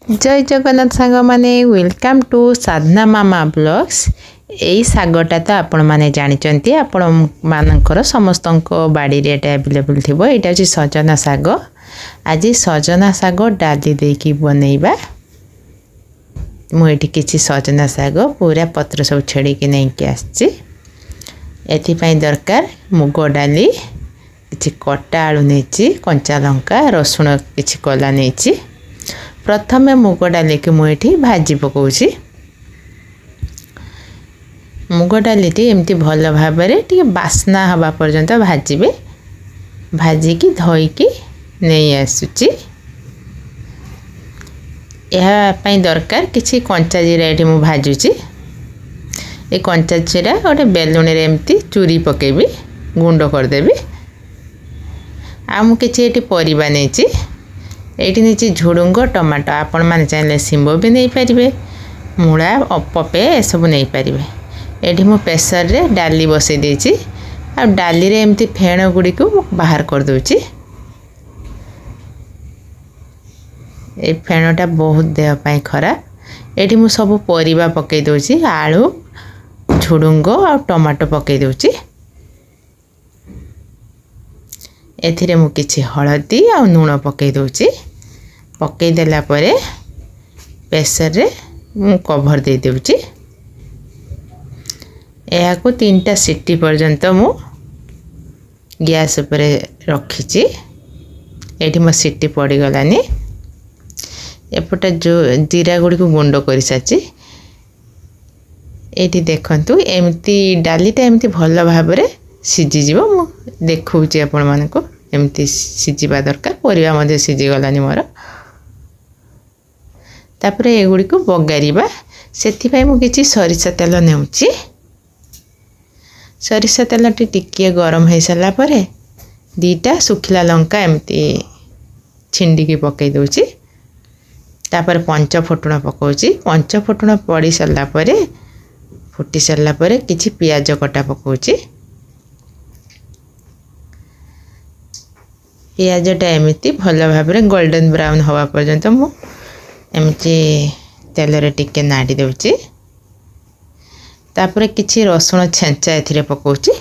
जय जगन्नाथ सांग माने welcome to Sadhana Mama blogs. यही सागटा तो आपण मैंने जानते आपण मानकर समस्त बाड़ी एभेलेबल थी। यहाँ हूँ सजना साग। आज सजना साग डाली देकी बनइबा। मुझे किसी सजना साग पूरा पत्र सब छेड़ी नहीं आसी। एथिपाई दरकार मुग डाली किसी कटा आलू नहीं, कंचा लंका रसुण किसी कला नहीं। प्रथम मुग डाली की मुझे भाजी पकाउछि। मुग डाली एमती भल भाव बास्ना हवा पर्यंत भाजबे। भाजिकी धोईकी नहीं आसुची। यहाँ दरकार किसी कंचा जीरा ये मुझे भाजुची। ये कंचा जीरा गोटे बेलुन एमती चूरी पकेबी, गुंड करदेवी। आ मुझे परिबा नहीं, ये नहीं झुड़ुंग टमाटो। आपण मैंने चाहिए शिंब भी नहीं पारे, मूला पपे सब नहीं पारे। ये मु प्रेसर रे डाली बसई देछि। आ डाली रे एमती फेण गुड़ी को बाहर कर दूची। ए फेणटा बहुत देह पाई खराब। ये मु सब परिबा पकई दोची, आलू झुड़ुंग आ टमाटो पकई दोची। एथिरे मु किछि हळदी आ लूण पकई दोची। पकई देला परे प्रेसर रे मु कवर दे देउची। एहा को 3टा सीटी पर्यंत मु गैस पर रखीची। एठी मो सीटी पड़ी गलानी। एपटे जो जीरा गुड़ी को गुंड कर साची। एठी देखंतु एमती डालीटा एमती भल भाव रे सीझी जीवो। मु देखौची आपण मानको एमती सीझीबा दरकार। परिबा मध्ये सीझी गलानी मोर। तापर एगुड़ी को बगारिबा। सेथिपाई मु किछि सरिषा तेल नेउची। सरिषा तेल टिके गरम हो सारा पर 2टा सुखिला लंका एमती छिंडिकी पकई दोची। तापर 5 फुटण पकाउची। 5 फुटण पड़ी सारा पर फुटी सारा पर किछि पियाज कटा पकाउची। पियाजटा एमती भल भाव गोल्डन ब्राउन हवा पर्यंत मु एमती तेल रे टिके नाड़ी देउची। तापर किछि रसुण छेंचा एथिरे पकाउची।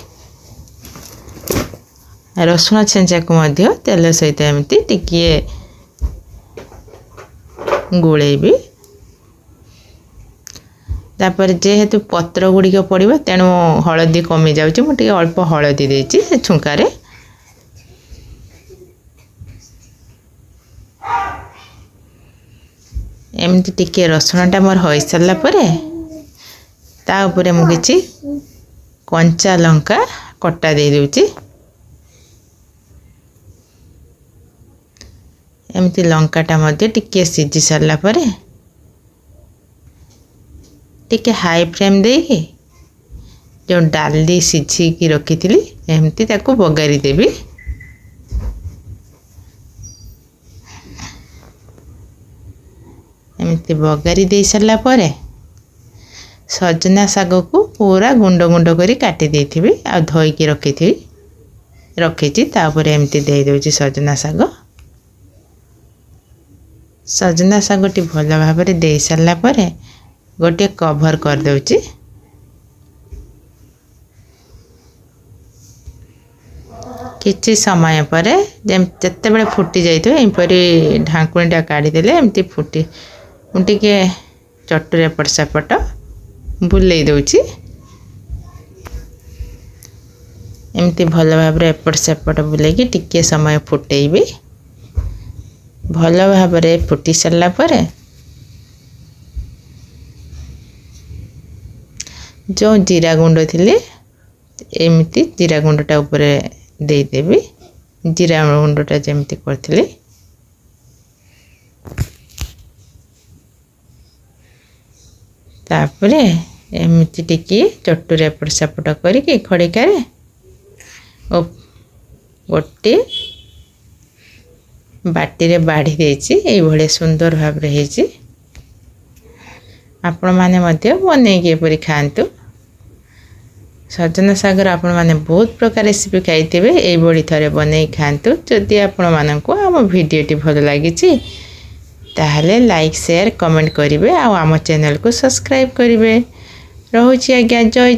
रसुण छेंचा को मध्य तेल सहित एमती टिके गोलेबी। तापर जेहेतु पत्र गुड़िक पड़िबा तेणु हळदी कमी जाउची। मु टिके अल्प हळदी देची से छुंकारे। एमती टिके रसुणटा मोर हो सारा पर ता उपरे मु किछि कंचा लंका कटा दे देउची। एमती लंकाटा मध्ये टिके सीझी सारा पर टिके हाई फ्लेम देकी जो डाली सीझी की रखी थी एमती ताको बगारी देबी। एमती बगारी दे सारा पर सजना साग को पूरा गुंड गुंड करी काटी देथिबी। आ धोईकी रखीची तापर एमती दे देउची सजना साग। सजना सागटी भल भाव रे दे सारा पर गोटे कवर कर देउची। किछि समय पर जते बेले फुटी जाइतो एपरी ढांकुणीटा काढ़ी देले एमती फुटी टिके चटुर एपट सेपट बुले दउची। एमती भल भाव रे एपट सेपट बुलेकी टिके समय फुटेइबी। भल भाव रे फुटी सारा पर जो जीरा गुंड थिले एमती जीरा गुंडटा ऊपर दे देबी। जीरा गुंडटा जेमती करथिले तापरे एमती टिके चटुर एपट सेपट करिके खड़िकार गोटे बाटी रे बाढ़ी देछि। एई भले सुंदर भाव रे हेछि। आपण माने मध्य बनेकी एपरी खांतु। सजना सागर आपण माने बहुत प्रकार रेसिपी खाइथिबे। एई भली थरे बनै खांतु। जदि आपण माननको हम वीडियोटी भल लागिछि ताहले लाइक शेयर कमेंट करेंगे आम चैनल को सब्सक्राइब करेंगे। रोची आज्ञा जय।